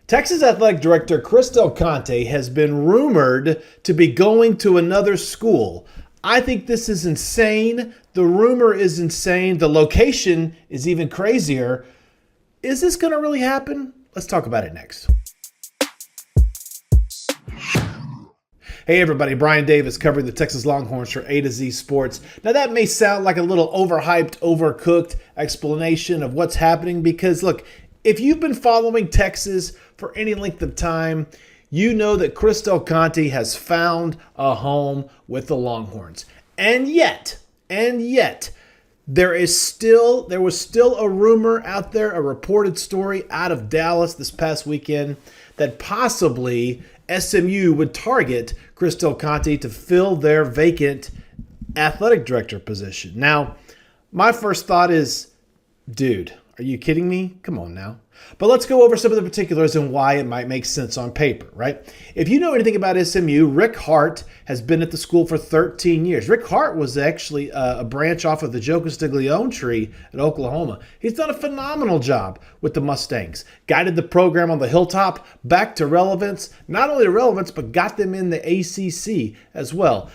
Texas Athletic Director Conte has been rumored to be going to another school. I think this is insane. The rumor is insane. The location is even crazier. Is this going to really happen? Let's talk about it next. Hey everybody, Brian Davis covering the Texas Longhorns for A to Z Sports. Now that may sound like a little overhyped, overcooked explanation of what's happening because look, if you've been following Texas for any length of time, you know that Conte has found a home with the Longhorns. And yet, there was still a rumor out there, a reported story out of Dallas this past weekend that possibly SMU would target Conte to fill their vacant athletic director position. Now, my first thought is, dude, are you kidding me? Come on now. But let's go over some of the particulars and why it might make sense on paper, right? If you know anything about SMU, Rick Hart has been at the school for 13 years. Rick Hart was actually a branch off of the Joe Castiglione tree at Oklahoma. He's done a phenomenal job with the Mustangs. Guided the program on the hilltop back to relevance. Not only to relevance, but got them in the ACC as well.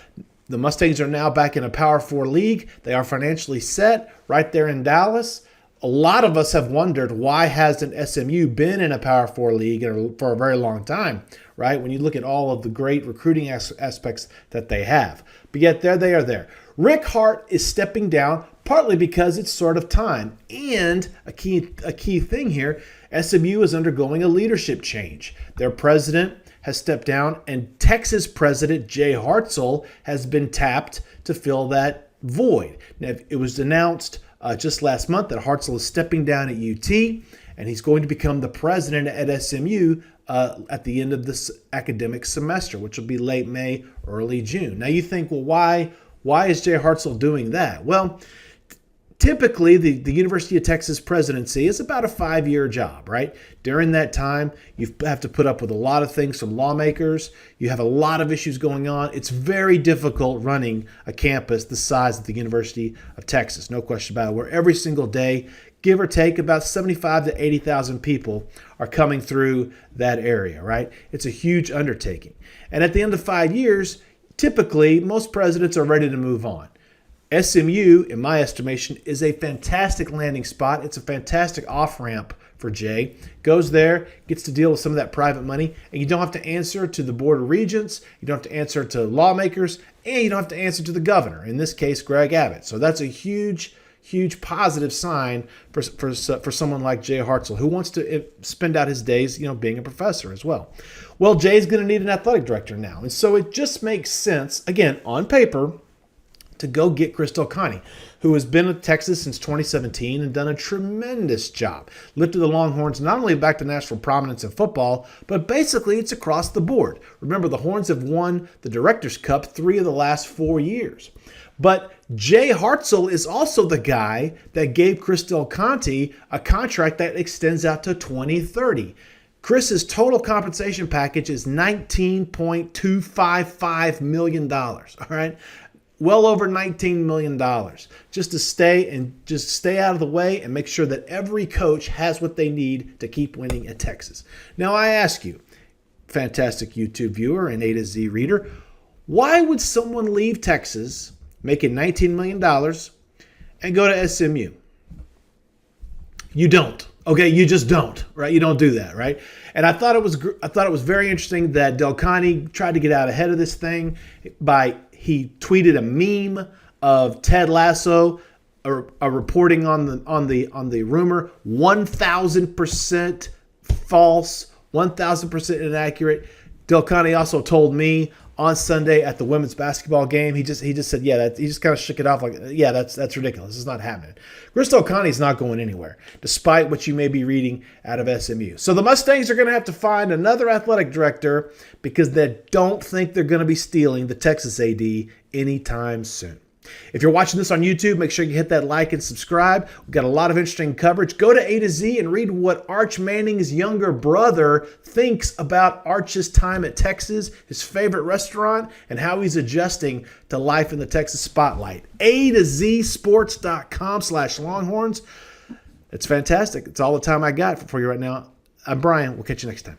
The Mustangs are now back in a Power 4 league. They are financially set right there in Dallas. A lot of us have wondered, why hasn't SMU been in a Power 4 league for a very long time, right? When you look at all of the great recruiting aspects that they have. But yet there they are there. Rick Hart is stepping down partly because it's sort of time. And a key thing here, SMU is undergoing a leadership change. Their president has stepped down, and Texas president Jay Hartzell has been tapped to fill that void. Now, it was announced just last month that Hartzell is stepping down at UT, and he's going to become the president at SMU at the end of this academic semester, which will be late May, early June. Now you think, well, why is Jay Hartzell doing that? Well, typically, the University of Texas presidency is about a 5-year job, right? During that time, you have to put up with a lot of things from lawmakers. You have a lot of issues going on. It's very difficult running a campus the size of the University of Texas, no question about it, where every single day, give or take, about 75,000 to 80,000 people are coming through that area, right? It's a huge undertaking. And at the end of 5 years, typically, most presidents are ready to move on. SMU, in my estimation, is a fantastic landing spot. It's a fantastic off-ramp for Jay. Goes there, gets to deal with some of that private money, and you don't have to answer to the Board of Regents, you don't have to answer to lawmakers, and you don't have to answer to the governor, in this case, Greg Abbott. So that's a huge positive sign for someone like Jay Hartzell, who wants to spend out his days, being a professor as well. Well, Jay's going to need an athletic director now, and so it just makes sense, again, on paper, to go get Conte, who has been at Texas since 2017 and done a tremendous job. Lifted the Longhorns not only back to national prominence in football, but basically it's across the board. Remember, the Horns have won the Directors' Cup 3 of the last 4 years. But Jay Hartzell is also the guy that gave Conte a contract that extends out to 2030. Chris's total compensation package is $19.255 million, all right? Well over $19 million just to stay out of the way and make sure that every coach has what they need to keep winning at Texas. Now I ask you, fantastic YouTube viewer and A to Z reader, why would someone leave Texas making $19 million and go to SMU? You don't. Okay, you just don't, right? You don't do that, right? And I thought it was very interesting that Del Conte tried to get out ahead of this thing he tweeted a meme of Ted Lasso reporting on the rumor, 1,000% false, 1,000% inaccurate. Del Conte also told me on Sunday at the women's basketball game, he just said, he just kind of shook it off like, that's ridiculous. It's not happening. Conte is not going anywhere, despite what you may be reading out of SMU. So the Mustangs are going to have to find another athletic director because they don't think they're going to be stealing the Texas AD anytime soon. If you're watching this on YouTube, make sure you hit that like and subscribe. We've got a lot of interesting coverage. Go to A to Z and read what Arch Manning's younger brother thinks about Arch's time at Texas, his favorite restaurant, and how he's adjusting to life in the Texas spotlight. A to Z sports.com/Longhorns. It's fantastic. It's all the time I got for you right now. I'm Brian. We'll catch you next time.